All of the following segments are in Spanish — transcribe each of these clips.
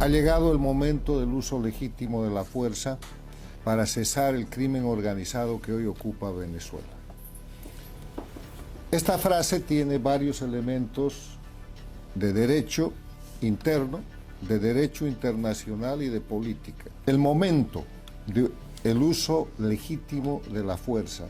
Ha llegado el momento del uso legítimo de la fuerza para cesar el crimen organizado que hoy ocupa Venezuela. Esta frase tiene varios elementos de derecho interno, de derecho internacional y de política. El momento del uso legítimo de la fuerza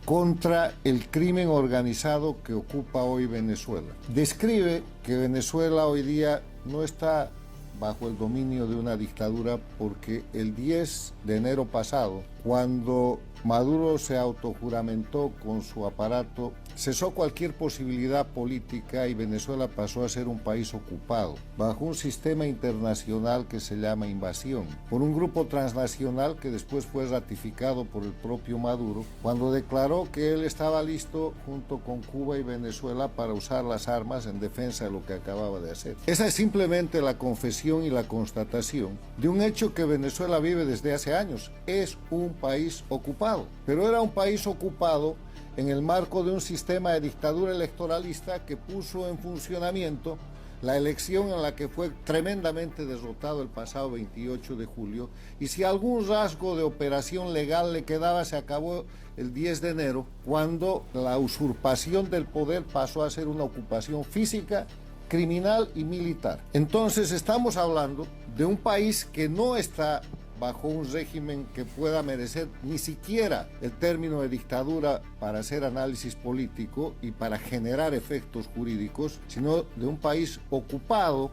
contra el crimen organizado que ocupa hoy Venezuela. Describe que Venezuela hoy día no está bajo el dominio de una dictadura porque el 10 de enero pasado, cuando Maduro se autojuramentó con su aparato, cesó cualquier posibilidad política y Venezuela pasó a ser un país ocupado, bajo un sistema internacional que se llama invasión, por un grupo transnacional que después fue ratificado por el propio Maduro, cuando declaró que él estaba listo, junto con Cuba y Venezuela, para usar las armas en defensa de lo que acababa de hacer. Esa es simplemente la confesión y la constatación de un hecho que Venezuela vive desde hace años. Es un país ocupado, pero era un país ocupado en el marco de un sistema de dictadura electoralista que puso en funcionamiento la elección en la que fue tremendamente derrotado el pasado 28 de julio, y si algún rasgo de operación legal le quedaba, se acabó el 10 de enero, cuando la usurpación del poder pasó a ser una ocupación física, criminal y militar. Entonces estamos hablando de un país que no está bajo un régimen que pueda merecer ni siquiera el término de dictadura para hacer análisis político y para generar efectos jurídicos, sino de un país ocupado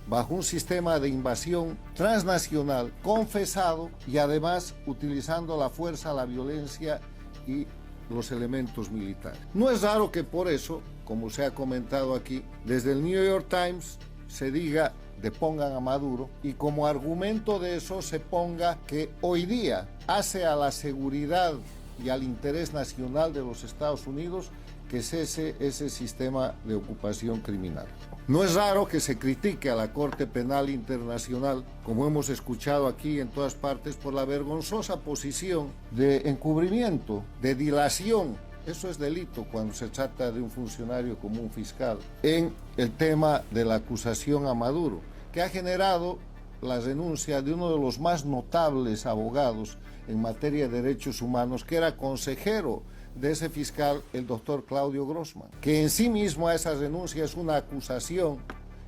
bajo un sistema de invasión transnacional confesado y además utilizando la fuerza, la violencia y los elementos militares. No es raro que por eso, como se ha comentado aquí, desde el New York Times se diga depongan a Maduro, y como argumento de eso se ponga que hoy día hace a la seguridad y al interés nacional de los Estados Unidos que cese ese sistema de ocupación criminal. No es raro que se critique a la Corte Penal Internacional, como hemos escuchado aquí en todas partes, por la vergonzosa posición de encubrimiento, de dilación. Eso es delito cuando se trata de un funcionario como un fiscal, en el tema de la acusación a Maduro, que ha generado la renuncia de uno de los más notables abogados en materia de derechos humanos, que era consejero de ese fiscal, el doctor Claudio Grossman, que en sí mismo a esa renuncia es una acusación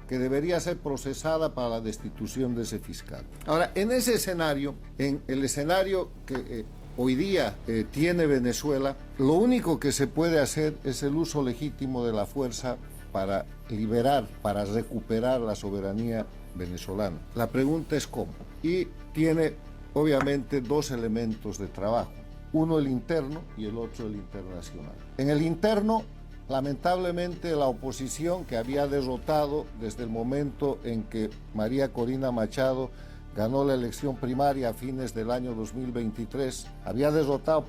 que debería ser procesada para la destitución de ese fiscal. Ahora, en ese escenario, en el escenario que hoy día tiene Venezuela, lo único que se puede hacer es el uso legítimo de la fuerza para liberar, para recuperar la soberanía venezolana. La pregunta es cómo. Y tiene obviamente dos elementos de trabajo, uno el interno y el otro el internacional. En el interno, lamentablemente, la oposición, que había derrotado desde el momento en que María Corina Machado ganó la elección primaria a fines del año 2023, había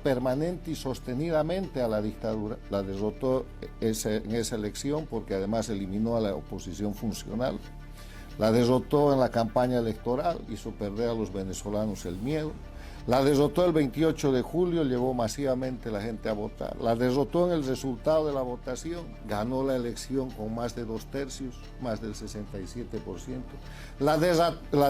permanente y sostenidamente a la dictadura. La derrotó en esa elección porque además eliminó a la oposición funcional. La derrotó en la campaña electoral, hizo perder a los venezolanos el miedo. La derrotó el 28 de julio, llevó masivamente la gente a votar. La derrotó en el resultado de la votación, ganó la elección con más de 2/3, más del 67%. La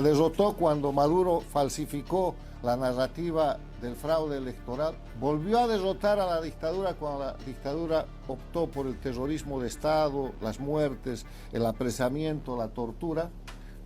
derrotó cuando Maduro falsificó la narrativa del fraude electoral. Volvió a derrotar a la dictadura cuando la dictadura optó por el terrorismo de Estado, las muertes, el apresamiento, la tortura.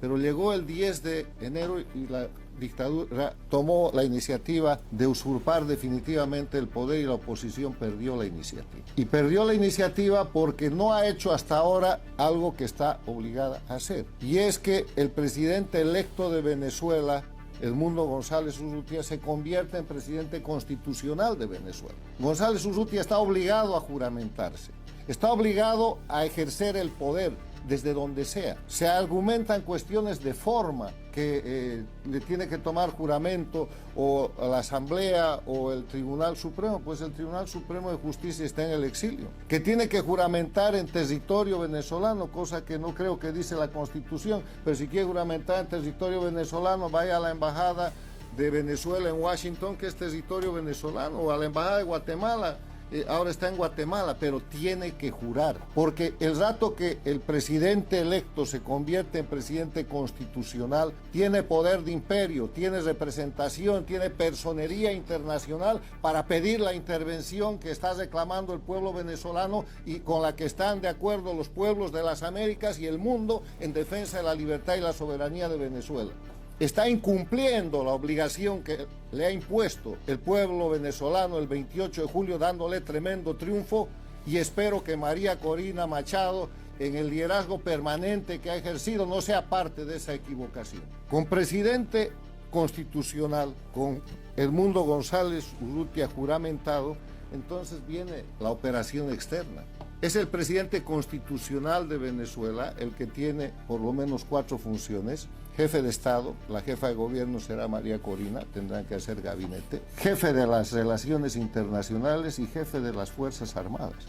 Pero llegó el 10 de enero y la dictadura tomó la iniciativa de usurpar definitivamente el poder y la oposición perdió la iniciativa. Y perdió la iniciativa porque no ha hecho hasta ahora algo que está obligada a hacer. Y es que el presidente electo de Venezuela, Edmundo González Urrutia, se convierte en presidente constitucional de Venezuela. González Urrutia está obligado a juramentarse, está obligado a ejercer el poder desde donde sea. Se argumentan cuestiones de forma, que le tiene que tomar juramento o la Asamblea o el Tribunal Supremo, pues el Tribunal Supremo de Justicia está en el exilio. Que tiene que juramentar en territorio venezolano, cosa que no creo que dice la Constitución, pero si quiere juramentar en territorio venezolano, vaya a la Embajada de Venezuela en Washington, que es territorio venezolano, o a la Embajada de Guatemala, ahora está en Guatemala, pero tiene que jurar, porque el rato que el presidente electo se convierte en presidente constitucional, tiene poder de imperio, tiene representación, tiene personería internacional para pedir la intervención que está reclamando el pueblo venezolano y con la que están de acuerdo los pueblos de las Américas y el mundo en defensa de la libertad y la soberanía de Venezuela. Está incumpliendo la obligación que le ha impuesto el pueblo venezolano el 28 de julio, dándole tremendo triunfo, y espero que María Corina Machado, en el liderazgo permanente que ha ejercido, no sea parte de esa equivocación. Con presidente constitucional, con Edmundo González Urrutia juramentado, entonces viene la operación externa. Es el presidente constitucional de Venezuela el que tiene por lo menos 4 funciones: jefe de Estado, la jefa de gobierno será María Corina, tendrán que hacer gabinete, jefe de las relaciones internacionales y jefe de las Fuerzas Armadas.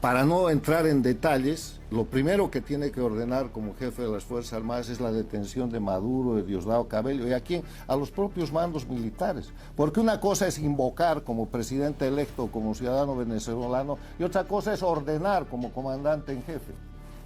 Para no entrar en detalles, lo primero que tiene que ordenar como jefe de las Fuerzas Armadas es la detención de Maduro, de Diosdado Cabello, y a los propios mandos militares. Porque una cosa es invocar como presidente electo, como ciudadano venezolano, y otra cosa es ordenar como comandante en jefe.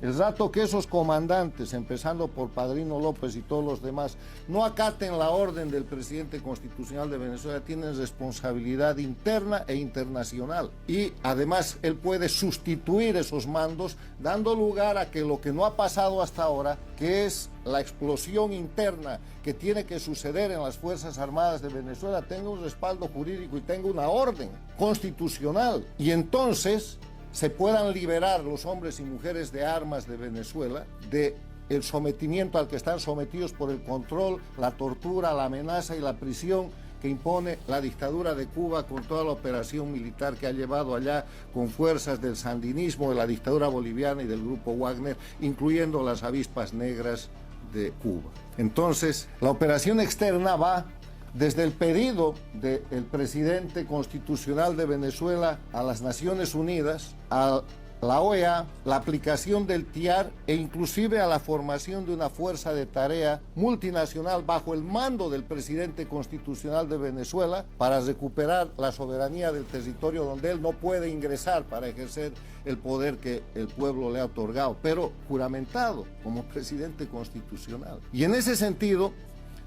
El rato que esos comandantes, empezando por Padrino López y todos los demás, no acaten la orden del presidente constitucional de Venezuela, tienen responsabilidad interna e internacional. Y además él puede sustituir esos mandos, dando lugar a que lo que no ha pasado hasta ahora, que es la explosión interna que tiene que suceder en las Fuerzas Armadas de Venezuela, tenga un respaldo jurídico y tenga una orden constitucional. Y entonces se puedan liberar los hombres y mujeres de armas de Venezuela de el sometimiento al que están sometidos por el control, la tortura, la amenaza y la prisión que impone la dictadura de Cuba con toda la operación militar que ha llevado allá con fuerzas del sandinismo, de la dictadura boliviana y del grupo Wagner, incluyendo las avispas negras de Cuba. Entonces, la operación externa va desde el pedido del presidente constitucional de Venezuela a las Naciones Unidas, a la OEA, la aplicación del TIAR e inclusive a la formación de una fuerza de tarea multinacional bajo el mando del presidente constitucional de Venezuela para recuperar la soberanía del territorio donde él no puede ingresar para ejercer el poder que el pueblo le ha otorgado, pero juramentado como presidente constitucional. Y en ese sentido,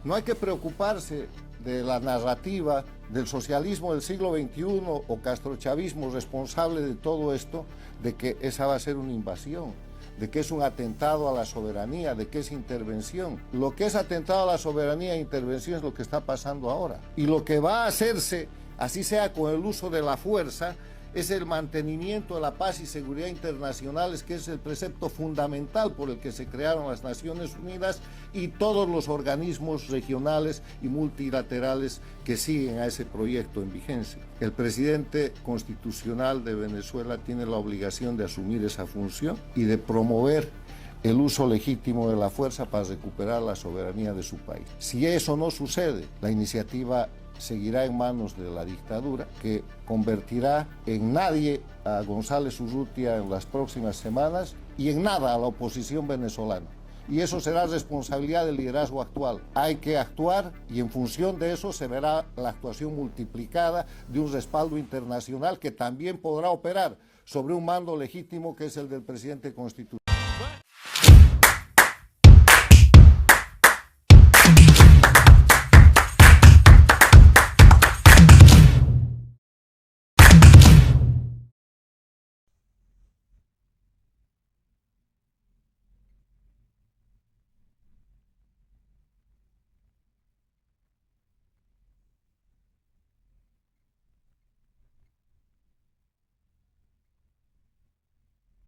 no hay que preocuparse de la narrativa del socialismo del siglo XXI o castrochavismo responsable de todo esto, de que esa va a ser una invasión, de que es un atentado a la soberanía, de que es intervención. Lo que es atentado a la soberanía e intervención es lo que está pasando ahora. Y lo que va a hacerse, así sea con el uso de la fuerza, es el mantenimiento de la paz y seguridad internacionales, que es el precepto fundamental por el que se crearon las Naciones Unidas y todos los organismos regionales y multilaterales que siguen a ese proyecto en vigencia. El presidente constitucional de Venezuela tiene la obligación de asumir esa función y de promover el uso legítimo de la fuerza para recuperar la soberanía de su país. Si eso no sucede, la iniciativa seguirá en manos de la dictadura, que convertirá en nadie a González Urrutia en las próximas semanas y en nada a la oposición venezolana. Y eso será responsabilidad del liderazgo actual. Hay que actuar y en función de eso se verá la actuación multiplicada de un respaldo internacional que también podrá operar sobre un mando legítimo que es el del presidente constitucional.